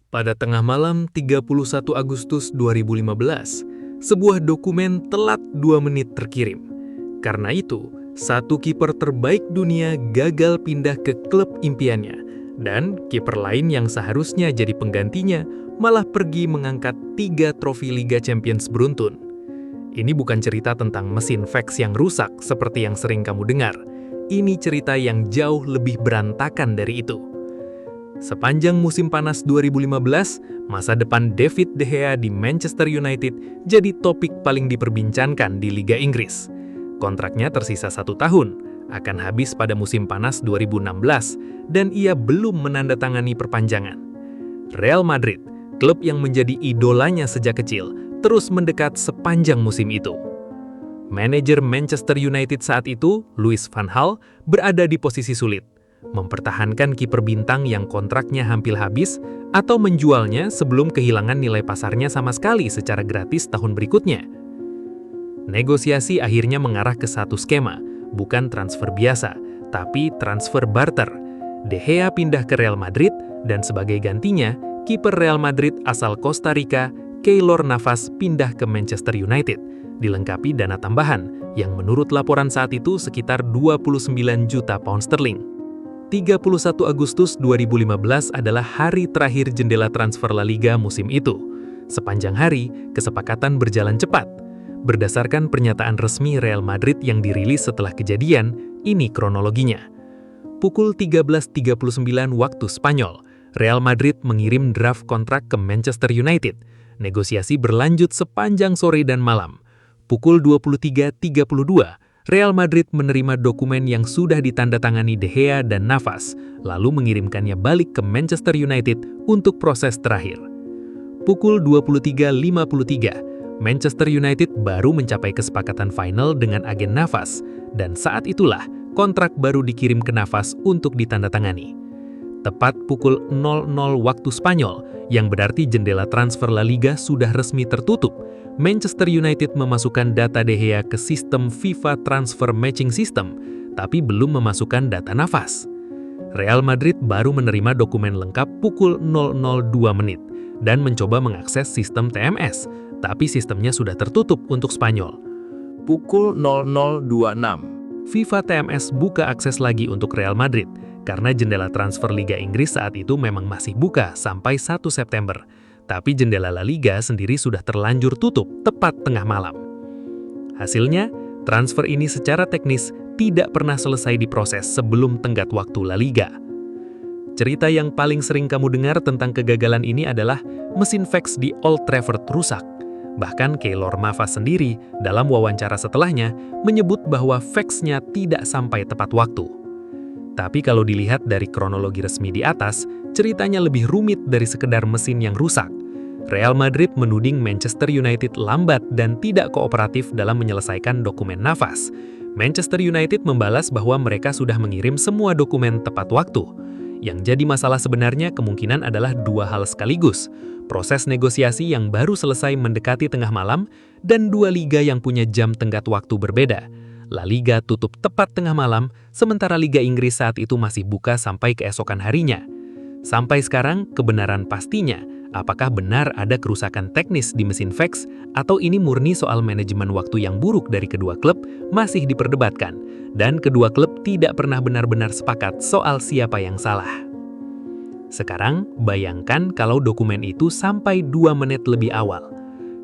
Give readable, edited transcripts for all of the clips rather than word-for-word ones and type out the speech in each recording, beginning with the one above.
Pada tengah malam 31 Agustus 2015, sebuah dokumen telat 2 menit terkirim. Karena itu, satu kiper terbaik dunia gagal pindah ke klub impiannya, dan kiper lain yang seharusnya jadi penggantinya malah pergi mengangkat 3 trofi Liga Champions beruntun. Ini bukan cerita tentang mesin fax yang rusak seperti yang sering kamu dengar. Ini cerita yang jauh lebih berantakan dari itu. Sepanjang musim panas 2015, masa depan David De Gea di Manchester United jadi topik paling diperbincangkan di Liga Inggris. Kontraknya tersisa 1 tahun, akan habis pada musim panas 2016, dan ia belum menandatangani perpanjangan. Real Madrid, klub yang menjadi idolanya sejak kecil, terus mendekat sepanjang musim itu. Manajer Manchester United saat itu, Louis van Gaal, berada di posisi sulit. Mempertahankan kiper bintang yang kontraknya hampir habis atau menjualnya sebelum kehilangan nilai pasarnya sama sekali secara gratis tahun berikutnya. Negosiasi akhirnya mengarah ke satu skema, bukan transfer biasa, tapi transfer barter. De Gea pindah ke Real Madrid dan sebagai gantinya, kiper Real Madrid asal Costa Rica, Keylor Navas pindah ke Manchester United, dilengkapi dana tambahan yang menurut laporan saat itu sekitar 29 juta pound sterling. 31 Agustus 2015 adalah hari terakhir jendela transfer La Liga musim itu. Sepanjang hari, kesepakatan berjalan cepat. Berdasarkan pernyataan resmi Real Madrid yang dirilis setelah kejadian, ini kronologinya. Pukul 13.39 waktu Spanyol, Real Madrid mengirim draft kontrak ke Manchester United. Negosiasi berlanjut sepanjang sore dan malam. Pukul 23.32, Real Madrid menerima dokumen yang sudah ditandatangani De Gea dan Navas, lalu mengirimkannya balik ke Manchester United untuk proses terakhir. Pukul 23.53, Manchester United baru mencapai kesepakatan final dengan agen Navas, dan saat itulah kontrak baru dikirim ke Navas untuk ditandatangani. Tepat pukul 00 waktu Spanyol, yang berarti jendela transfer La Liga sudah resmi tertutup, Manchester United memasukkan data De Gea ke sistem FIFA Transfer Matching System, tapi belum memasukkan data Navas. Real Madrid baru menerima dokumen lengkap pukul 002 menit dan mencoba mengakses sistem TMS, tapi sistemnya sudah tertutup untuk Spanyol. Pukul 00.26, FIFA TMS buka akses lagi untuk Real Madrid, karena jendela transfer Liga Inggris saat itu memang masih buka sampai 1 September. Tapi jendela La Liga sendiri sudah terlanjur tutup tepat tengah malam. Hasilnya, transfer ini secara teknis tidak pernah selesai diproses sebelum tenggat waktu La Liga. Cerita yang paling sering kamu dengar tentang kegagalan ini adalah mesin fax di Old Trafford rusak. Bahkan Keylor Navas sendiri dalam wawancara setelahnya menyebut bahwa faxnya tidak sampai tepat waktu. Tapi kalau dilihat dari kronologi resmi di atas, ceritanya lebih rumit dari sekedar mesin yang rusak. Real Madrid menuding Manchester United lambat dan tidak kooperatif dalam menyelesaikan dokumen Navas. Manchester United membalas bahwa mereka sudah mengirim semua dokumen tepat waktu. Yang jadi masalah sebenarnya kemungkinan adalah 2 hal sekaligus. Proses negosiasi yang baru selesai mendekati tengah malam, dan 2 liga yang punya jam tenggat waktu berbeda. La Liga tutup tepat tengah malam, sementara Liga Inggris saat itu masih buka sampai keesokan harinya. Sampai sekarang, kebenaran pastinya, apakah benar ada kerusakan teknis di mesin fax, atau ini murni soal manajemen waktu yang buruk dari kedua klub, masih diperdebatkan, dan kedua klub tidak pernah benar-benar sepakat soal siapa yang salah. Sekarang, bayangkan kalau dokumen itu sampai 2 menit lebih awal.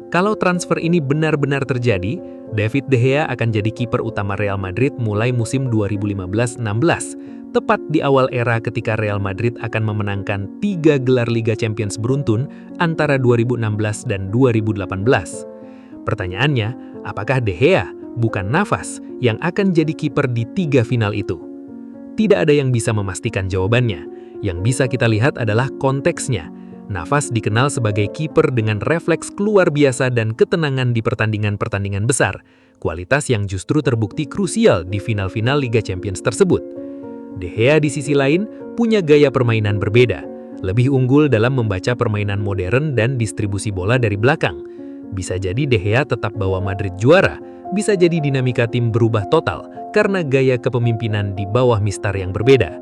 Kalau transfer ini benar-benar terjadi, David De Gea akan jadi kiper utama Real Madrid mulai musim 2015-16, tepat di awal era ketika Real Madrid akan memenangkan 3 gelar Liga Champions beruntun antara 2016 dan 2018. Pertanyaannya, apakah De Gea, bukan Navas, yang akan jadi kiper di 3 final itu? Tidak ada yang bisa memastikan jawabannya. Yang bisa kita lihat adalah konteksnya. Navas dikenal sebagai kiper dengan refleks luar biasa dan ketenangan di pertandingan-pertandingan besar, kualitas yang justru terbukti krusial di final-final Liga Champions tersebut. De Gea di sisi lain punya gaya permainan berbeda, lebih unggul dalam membaca permainan modern dan distribusi bola dari belakang. Bisa jadi De Gea tetap bawa Madrid juara, bisa jadi dinamika tim berubah total karena gaya kepemimpinan di bawah mistar yang berbeda.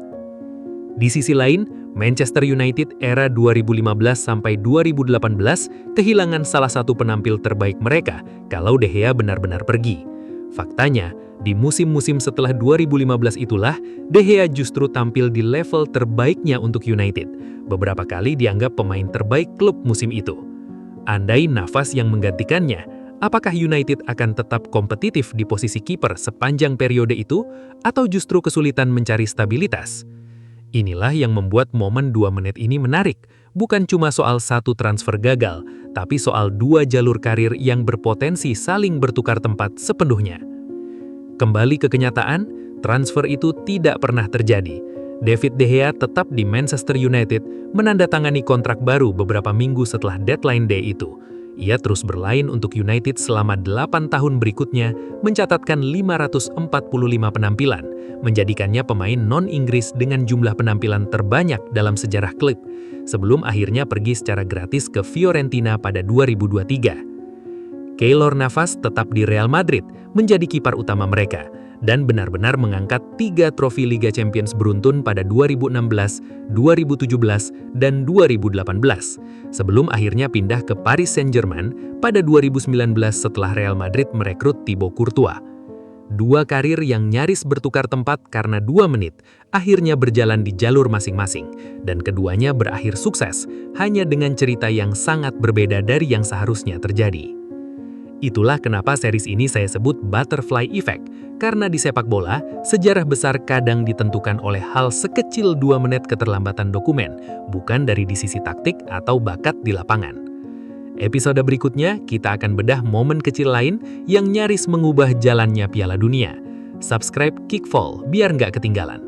Di sisi lain, Manchester United era 2015-2018 kehilangan salah satu penampil terbaik mereka kalau De Gea benar-benar pergi. Faktanya, di musim-musim setelah 2015 itulah De Gea justru tampil di level terbaiknya untuk United. Beberapa kali dianggap pemain terbaik klub musim itu. Andai Navas yang menggantikannya, apakah United akan tetap kompetitif di posisi kiper sepanjang periode itu atau justru kesulitan mencari stabilitas? Inilah yang membuat momen 2 menit ini menarik, bukan cuma soal satu transfer gagal, tapi soal 2 jalur karir yang berpotensi saling bertukar tempat sepenuhnya. Kembali ke kenyataan, transfer itu tidak pernah terjadi. David De Gea tetap di Manchester United, menandatangani kontrak baru beberapa minggu setelah deadline day itu. Ia terus bermain untuk United selama 8 tahun berikutnya, mencatatkan 545 penampilan, menjadikannya pemain non-Inggris dengan jumlah penampilan terbanyak dalam sejarah klub, sebelum akhirnya pergi secara gratis ke Fiorentina pada 2023. Keylor Navas tetap di Real Madrid, menjadi kiper utama mereka, dan benar-benar mengangkat 3 trofi Liga Champions beruntun pada 2016, 2017, dan 2018, sebelum akhirnya pindah ke Paris Saint-Germain pada 2019 setelah Real Madrid merekrut Thibaut Courtois. 2 karir yang nyaris bertukar tempat karena 2 menit, akhirnya berjalan di jalur masing-masing, dan keduanya berakhir sukses, hanya dengan cerita yang sangat berbeda dari yang seharusnya terjadi. Itulah kenapa series ini saya sebut Butterfly Effect, karena di sepak bola, sejarah besar kadang ditentukan oleh hal sekecil 2 menit keterlambatan dokumen, bukan dari di sisi taktik atau bakat di lapangan. Episode berikutnya, kita akan bedah momen kecil lain yang nyaris mengubah jalannya Piala Dunia. Subscribe Kickfall biar nggak ketinggalan.